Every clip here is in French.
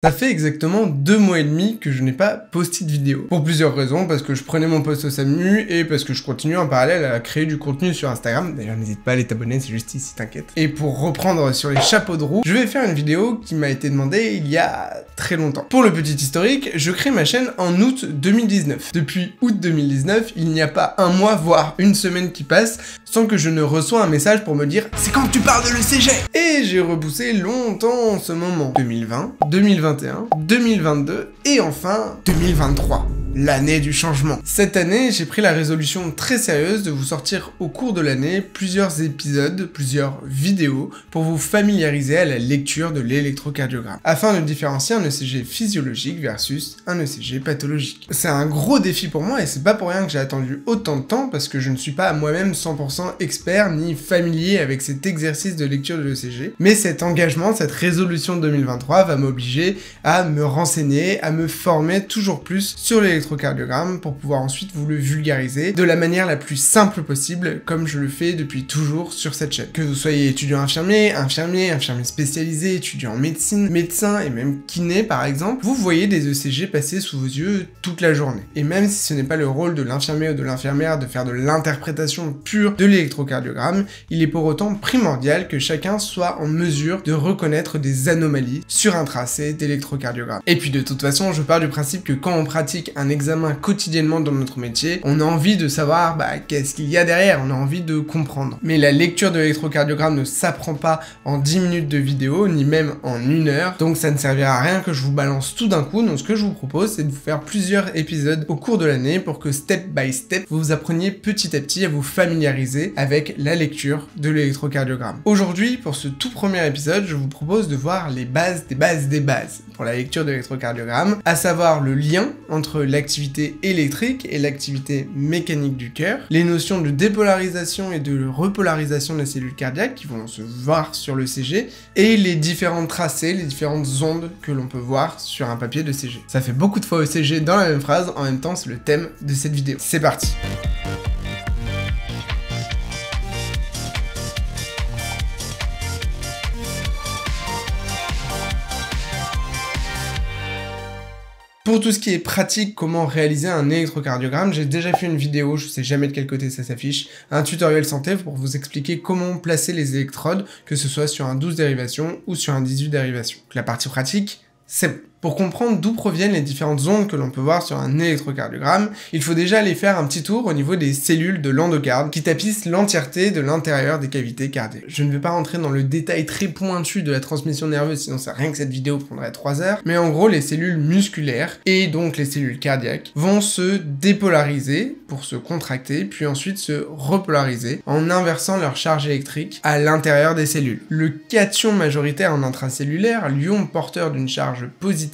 Ça fait exactement 2 mois et demi que je n'ai pas posté de vidéo. Pour plusieurs raisons, parce que je prenais mon post au SAMU et parce que je continue en parallèle à créer du contenu sur Instagram. D'ailleurs, n'hésite pas à aller t'abonner, c'est juste ici, t'inquiète. Et pour reprendre sur les chapeaux de roue, je vais faire une vidéo qui m'a été demandée il y a très longtemps. Pour le petit historique, je crée ma chaîne en août 2019. Depuis août 2019, il n'y a pas un mois, voire une semaine qui passe, sans que je ne reçois un message pour me dire « C'est quand que tu parles de l'ECG ?» Et j'ai repoussé longtemps ce moment. 2020, 2021, 2022 et enfin 2023. L'année du changement. Cette année, j'ai pris la résolution très sérieuse de vous sortir au cours de l'année plusieurs épisodes, plusieurs vidéos pour vous familiariser à la lecture de l'électrocardiogramme, afin de différencier un ECG physiologique versus un ECG pathologique. C'est un gros défi pour moi et c'est pas pour rien que j'ai attendu autant de temps parce que je ne suis pas moi-même 100% expert ni familier avec cet exercice de lecture de l'ECG, mais cet engagement, cette résolution de 2023 va m'obliger à me renseigner, à me former toujours plus sur l'électrocardiogramme pour pouvoir ensuite vous le vulgariser de la manière la plus simple possible, comme je le fais depuis toujours sur cette chaîne. Que vous soyez étudiant infirmier, infirmier spécialisé, étudiant en médecine, médecin et même kiné par exemple, vous voyez des ECG passer sous vos yeux toute la journée. Et même si ce n'est pas le rôle de l'infirmier ou de l'infirmière de faire de l'interprétation pure de l'électrocardiogramme, il est pour autant primordial que chacun soit en mesure de reconnaître des anomalies sur un tracé d'électrocardiogramme. Et puis de toute façon, je pars du principe que quand on pratique un examen quotidiennement dans notre métier, on a envie de savoir qu'est-ce qu'il y a derrière, on a envie de comprendre. Mais la lecture de l'électrocardiogramme ne s'apprend pas en 10 minutes de vidéo, ni même en 1 heure, donc ça ne servira à rien que je vous balance tout d'un coup. Donc ce que je vous propose, c'est de vous faire plusieurs épisodes au cours de l'année pour que step by step, vous appreniez petit à petit à vous familiariser avec la lecture de l'électrocardiogramme. Aujourd'hui, pour ce tout premier épisode, je vous propose de voir les bases des bases des bases pour la lecture de l'électrocardiogramme, à savoir le lien entre l'activité électrique et l'activité mécanique du cœur, les notions de dépolarisation et de repolarisation des cellules cardiaques qui vont se voir sur l'ECG, et les différents tracés, les différentes ondes que l'on peut voir sur un papier d'ECG. Ça fait beaucoup de fois ECG dans la même phrase, en même temps c'est le thème de cette vidéo. C'est parti! Pour tout ce qui est pratique, comment réaliser un électrocardiogramme, j'ai déjà fait une vidéo, je sais jamais de quel côté ça s'affiche, un tutoriel santé pour vous expliquer comment placer les électrodes, que ce soit sur un 12 dérivation ou sur un 18 dérivation. Donc la partie pratique, c'est bon. Pour comprendre d'où proviennent les différentes ondes que l'on peut voir sur un électrocardiogramme, il faut déjà aller faire un petit tour au niveau des cellules de l'endocarde qui tapissent l'entièreté de l'intérieur des cavités cardiaques. Je ne vais pas rentrer dans le détail très pointu de la transmission nerveuse, sinon ça rien que cette vidéo prendrait 3 heures, mais en gros les cellules musculaires et donc les cellules cardiaques vont se dépolariser pour se contracter, puis ensuite se repolariser en inversant leur charge électrique à l'intérieur des cellules. Le cation majoritaire en intracellulaire, l'ion porteur d'une charge positive,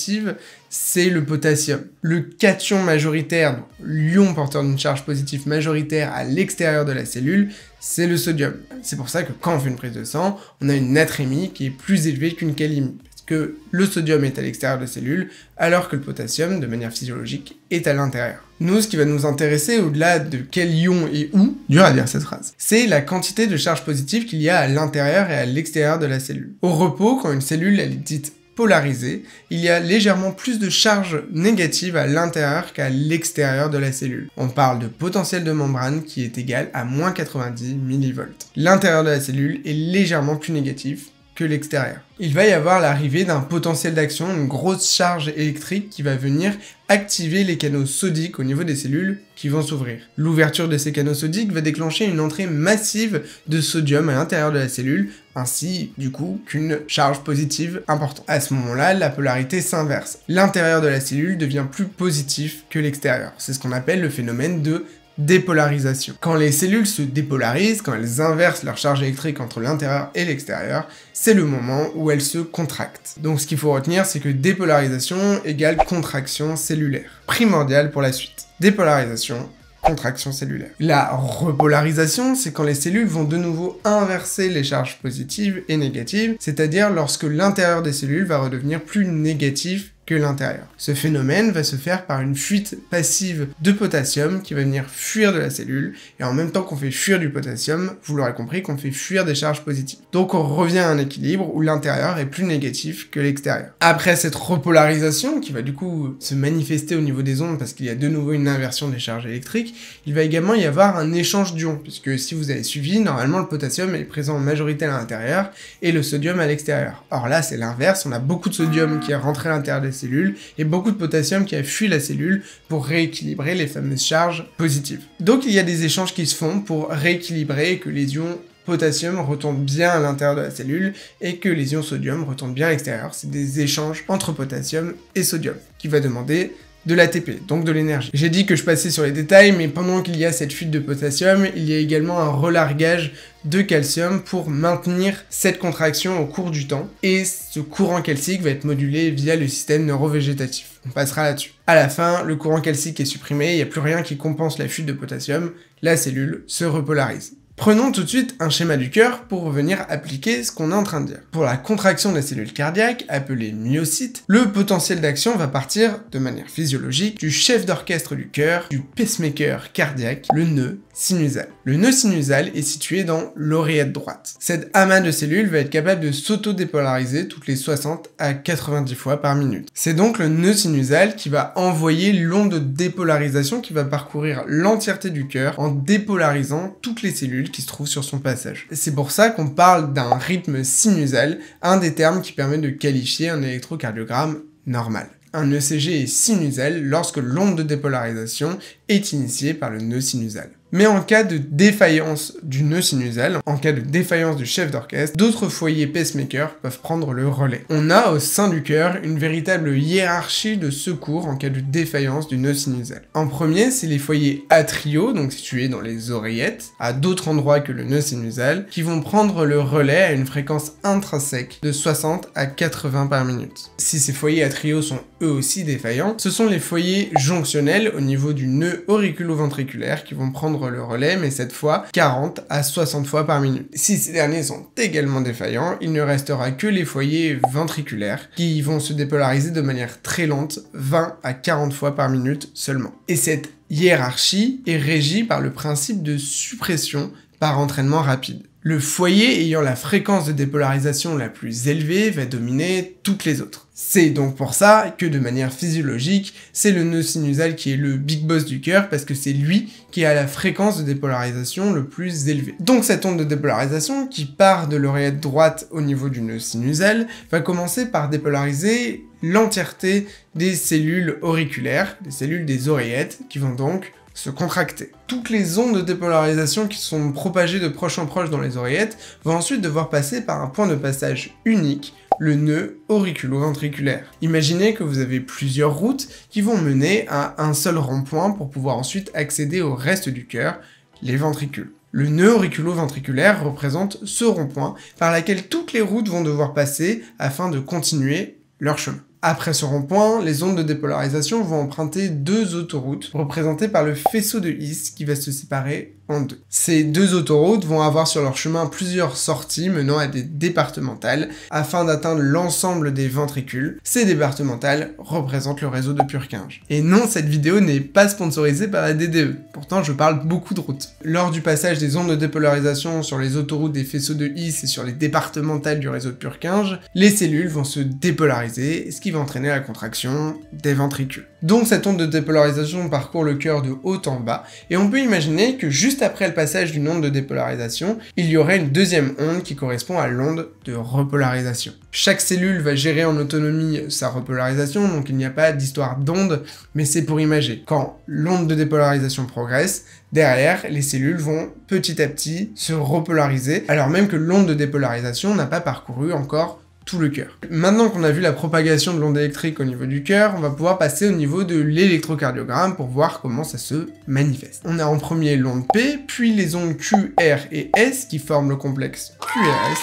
c'est le potassium. Le cation majoritaire, l'ion porteur d'une charge positive majoritaire à l'extérieur de la cellule, c'est le sodium. C'est pour ça que quand on fait une prise de sang, on a une natrémie qui est plus élevée qu'une calémie, parce que le sodium est à l'extérieur de la cellule, alors que le potassium, de manière physiologique, est à l'intérieur. Nous, ce qui va nous intéresser, au-delà de quel ion et où, dur à dire cette phrase, c'est la quantité de charge positive qu'il y a à l'intérieur et à l'extérieur de la cellule. Au repos, quand une cellule elle est dite polarisée, il y a légèrement plus de charge négative à l'intérieur qu'à l'extérieur de la cellule. On parle de potentiel de membrane qui est égal à moins 90 mV. L'intérieur de la cellule est légèrement plus négatif que l'extérieur. Il va y avoir l'arrivée d'un potentiel d'action, une grosse charge électrique qui va venir activer les canaux sodiques au niveau des cellules qui vont s'ouvrir. L'ouverture de ces canaux sodiques va déclencher une entrée massive de sodium à l'intérieur de la cellule, ainsi du coup qu'une charge positive importante. À ce moment-là, la polarité s'inverse. L'intérieur de la cellule devient plus positif que l'extérieur. C'est ce qu'on appelle le phénomène de dépolarisation. Quand les cellules se dépolarisent, quand elles inversent leur charge électrique entre l'intérieur et l'extérieur, c'est le moment où elles se contractent. Donc ce qu'il faut retenir, c'est que dépolarisation égale contraction cellulaire. Primordial pour la suite. Dépolarisation, contraction cellulaire. La repolarisation, c'est quand les cellules vont de nouveau inverser les charges positives et négatives, c'est-à-dire lorsque l'intérieur des cellules va redevenir plus négatif que l'intérieur. Ce phénomène va se faire par une fuite passive de potassium qui va venir fuir de la cellule, et en même temps qu'on fait fuir du potassium, vous l'aurez compris, qu'on fait fuir des charges positives. Donc on revient à un équilibre où l'intérieur est plus négatif que l'extérieur. Après cette repolarisation, qui va du coup se manifester au niveau des ondes parce qu'il y a de nouveau une inversion des charges électriques, il va également y avoir un échange d'ions, puisque si vous avez suivi, normalement le potassium est présent en majorité à l'intérieur et le sodium à l'extérieur. Or là c'est l'inverse, on a beaucoup de sodium qui est rentré à l'intérieur des cellules et beaucoup de potassium qui a fui la cellule pour rééquilibrer les fameuses charges positives. Donc il y a des échanges qui se font pour rééquilibrer et que les ions potassium retournent bien à l'intérieur de la cellule et que les ions sodium retournent bien à l'extérieur. C'est des échanges entre potassium et sodium qui va demander de l'ATP, donc de l'énergie. J'ai dit que je passais sur les détails, mais pendant qu'il y a cette fuite de potassium, il y a également un relargage de calcium pour maintenir cette contraction au cours du temps, et ce courant calcique va être modulé via le système neurovégétatif. On passera là-dessus. À la fin, le courant calcique est supprimé, il n'y a plus rien qui compense la fuite de potassium, la cellule se repolarise. Prenons tout de suite un schéma du cœur pour venir appliquer ce qu'on est en train de dire. Pour la contraction des cellules cardiaques, appelée myocyte, le potentiel d'action va partir de manière physiologique du chef d'orchestre du cœur, du pacemaker cardiaque, le nœud sinusal. Le nœud sinusal est situé dans l'oreillette droite. Cet amas de cellules va être capable de s'auto-dépolariser toutes les 60 à 90 fois par minute. C'est donc le nœud sinusal qui va envoyer l'onde de dépolarisation qui va parcourir l'entièreté du cœur en dépolarisant toutes les cellules qui se trouvent sur son passage. C'est pour ça qu'on parle d'un rythme sinusal, un des termes qui permet de qualifier un électrocardiogramme normal. Un ECG est sinusal lorsque l'onde de dépolarisation est initiée par le nœud sinusal. Mais en cas de défaillance du nœud sinusal, en cas de défaillance du chef d'orchestre, d'autres foyers pacemaker peuvent prendre le relais. On a au sein du cœur une véritable hiérarchie de secours en cas de défaillance du nœud sinusal. En premier, c'est les foyers atriaux, donc situés dans les oreillettes, à d'autres endroits que le nœud sinusal, qui vont prendre le relais à une fréquence intrinsèque de 60 à 80 par minute. Si ces foyers atriaux sont eux aussi défaillants, ce sont les foyers jonctionnels au niveau du nœud auriculo-ventriculaire qui vont prendre le relais, mais cette fois 40 à 60 fois par minute. Si ces derniers sont également défaillants, il ne restera que les foyers ventriculaires qui vont se dépolariser de manière très lente, 20 à 40 fois par minute seulement. Et cette hiérarchie est régie par le principe de suppression par entraînement rapide. Le foyer ayant la fréquence de dépolarisation la plus élevée va dominer toutes les autres. C'est donc pour ça que de manière physiologique, c'est le nœud sinusal qui est le big boss du cœur parce que c'est lui qui a la fréquence de dépolarisation le plus élevée. Donc cette onde de dépolarisation qui part de l'oreillette droite au niveau du nœud sinusal va commencer par dépolariser l'entièreté des cellules auriculaires, des cellules des oreillettes qui vont donc se contracter. Toutes les ondes de dépolarisation qui sont propagées de proche en proche dans les oreillettes vont ensuite devoir passer par un point de passage unique, le nœud auriculo-ventriculaire. Imaginez que vous avez plusieurs routes qui vont mener à un seul rond-point pour pouvoir ensuite accéder au reste du cœur, les ventricules. Le nœud auriculo-ventriculaire représente ce rond-point par lequel toutes les routes vont devoir passer afin de continuer leur chemin. Après ce rond-point, les ondes de dépolarisation vont emprunter deux autoroutes représentées par le faisceau de His qui va se séparer en deux. Ces deux autoroutes vont avoir sur leur chemin plusieurs sorties menant à des départementales afin d'atteindre l'ensemble des ventricules. Ces départementales représentent le réseau de Purkinje. Et non, cette vidéo n'est pas sponsorisée par la DDE, pourtant je parle beaucoup de routes. Lors du passage des ondes de dépolarisation sur les autoroutes des faisceaux de His et sur les départementales du réseau de Purkinje, les cellules vont se dépolariser, ce qui va entraîner la contraction des ventricules. Donc cette onde de dépolarisation parcourt le cœur de haut en bas, et on peut imaginer que juste après le passage d'une onde de dépolarisation, il y aurait une deuxième onde qui correspond à l'onde de repolarisation. Chaque cellule va gérer en autonomie sa repolarisation, donc il n'y a pas d'histoire d'onde, mais c'est pour imager. Quand l'onde de dépolarisation progresse, derrière, les cellules vont petit à petit se repolariser, alors même que l'onde de dépolarisation n'a pas parcouru encore tout le cœur. Maintenant qu'on a vu la propagation de l'onde électrique au niveau du cœur, on va pouvoir passer au niveau de l'électrocardiogramme pour voir comment ça se manifeste. On a en premier l'onde P, puis les ondes Q, R et S qui forment le complexe QRS,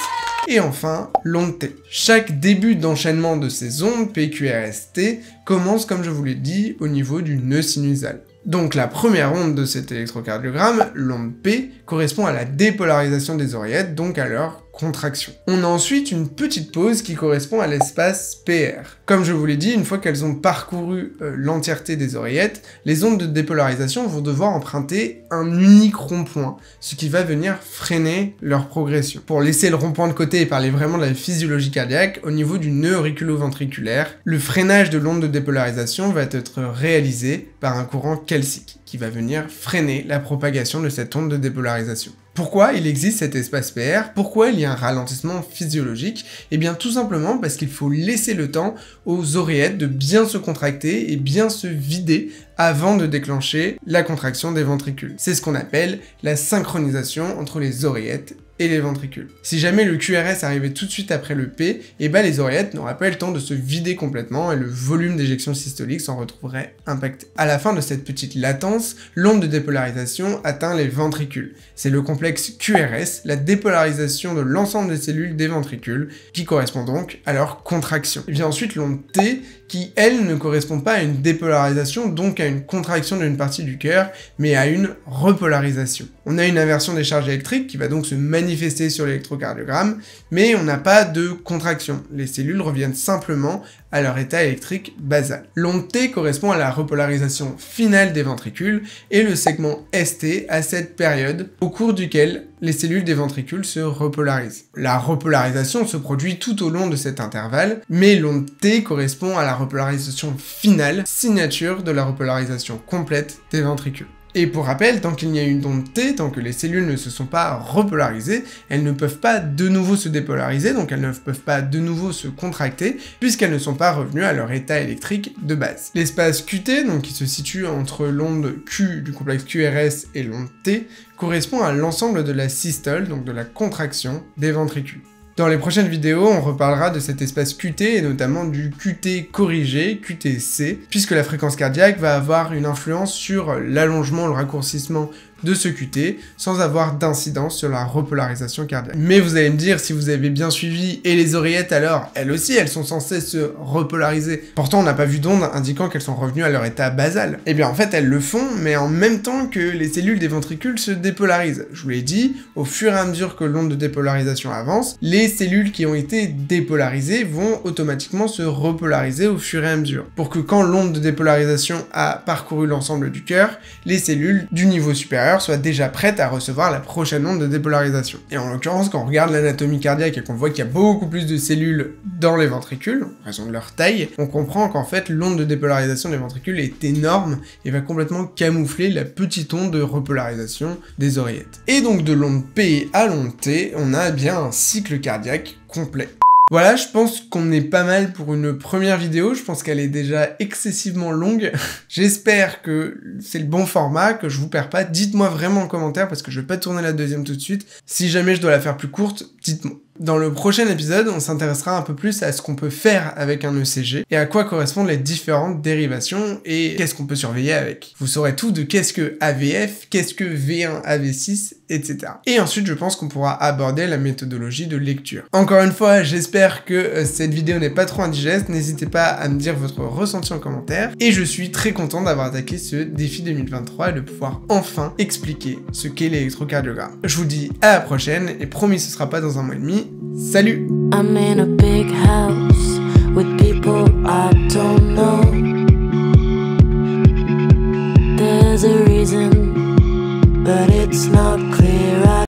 et enfin l'onde T. Chaque début d'enchaînement de ces ondes, P, Q, R, S, T, commence comme je vous l'ai dit au niveau du nœud sinusal. Donc la première onde de cet électrocardiogramme, l'onde P, correspond à la dépolarisation des oreillettes, donc à leur contraction. On a ensuite une petite pause qui correspond à l'espace PR. Comme je vous l'ai dit, une fois qu'elles ont parcouru l'entièreté des oreillettes, les ondes de dépolarisation vont devoir emprunter un unique rond-point, ce qui va venir freiner leur progression. Pour laisser le rond-point de côté et parler vraiment de la physiologie cardiaque, au niveau du nœud auriculo-ventriculaire, le freinage de l'onde de dépolarisation va être réalisé par un courant calcique, qui va venir freiner la propagation de cette onde de dépolarisation. Pourquoi il existe cet espace PR? Pourquoi il y a un ralentissement physiologique? Eh bien tout simplement parce qu'il faut laisser le temps aux oreillettes de bien se contracter et bien se vider avant de déclencher la contraction des ventricules. C'est ce qu'on appelle la synchronisation entre les oreillettes et les ventricules. Si jamais le QRS arrivait tout de suite après le P, eh ben les oreillettes n'auraient pas eu le temps de se vider complètement et le volume d'éjection systolique s'en retrouverait impacté. À la fin de cette petite latence, l'onde de dépolarisation atteint les ventricules. C'est le complexe QRS, la dépolarisation de l'ensemble des cellules des ventricules, qui correspond donc à leur contraction. Et bien ensuite l'onde T, qui elle ne correspond pas à une dépolarisation, donc à une contraction d'une partie du cœur, mais à une repolarisation. On a une inversion des charges électriques qui va donc se manifester sur l'électrocardiogramme, mais on n'a pas de contraction. Les cellules reviennent simplement à leur état électrique basal. L'onde T correspond à la repolarisation finale des ventricules et le segment ST à cette période au cours duquel les cellules des ventricules se repolarisent. La repolarisation se produit tout au long de cet intervalle, mais l'onde T correspond à la repolarisation finale, signature de la repolarisation complète des ventricules. Et pour rappel, tant qu'il n'y a une onde T, tant que les cellules ne se sont pas repolarisées, elles ne peuvent pas de nouveau se dépolariser, donc elles ne peuvent pas de nouveau se contracter, puisqu'elles ne sont pas revenues à leur état électrique de base. L'espace QT, donc qui se situe entre l'onde Q du complexe QRS et l'onde T, correspond à l'ensemble de la systole, donc de la contraction des ventricules. Dans les prochaines vidéos, on reparlera de cet espace QT et notamment du QT corrigé, QTC, puisque la fréquence cardiaque va avoir une influence sur l'allongement, le raccourcissement de ce QT, sans avoir d'incidence sur la repolarisation cardiaque. Mais vous allez me dire, si vous avez bien suivi, et les oreillettes alors, elles aussi, elles sont censées se repolariser. Pourtant, on n'a pas vu d'onde indiquant qu'elles sont revenues à leur état basal. Eh bien, en fait, elles le font, mais en même temps que les cellules des ventricules se dépolarisent. Je vous l'ai dit, au fur et à mesure que l'onde de dépolarisation avance, les cellules qui ont été dépolarisées vont automatiquement se repolariser au fur et à mesure. Pour que quand l'onde de dépolarisation a parcouru l'ensemble du cœur, les cellules du niveau supérieur soit déjà prête à recevoir la prochaine onde de dépolarisation. Et en l'occurrence, quand on regarde l'anatomie cardiaque et qu'on voit qu'il y a beaucoup plus de cellules dans les ventricules, en raison de leur taille, on comprend qu'en fait l'onde de dépolarisation des ventricules est énorme et va complètement camoufler la petite onde de repolarisation des oreillettes. Et donc de l'onde P à l'onde T, on a bien un cycle cardiaque complet. Voilà, je pense qu'on est pas mal pour une première vidéo, je pense qu'elle est déjà excessivement longue. J'espère que c'est le bon format, que je vous perds pas. Dites-moi vraiment en commentaire, parce que je vais pas tourner la deuxième tout de suite. Si jamais je dois la faire plus courte, dites-moi. Dans le prochain épisode, on s'intéressera un peu plus à ce qu'on peut faire avec un ECG et à quoi correspondent les différentes dérivations et qu'est-ce qu'on peut surveiller avec. Vous saurez tout de qu'est-ce que AVF, qu'est-ce que V1, AV6, etc. Et ensuite, je pense qu'on pourra aborder la méthodologie de lecture. Encore une fois, j'espère que cette vidéo n'est pas trop indigeste. N'hésitez pas à me dire votre ressenti en commentaire. Et je suis très content d'avoir attaqué ce défi 2023 et de pouvoir enfin expliquer ce qu'est l'électrocardiogramme. Je vous dis à la prochaine et promis, ce sera pas dans un mois et demi. Salut! I'm in a big house.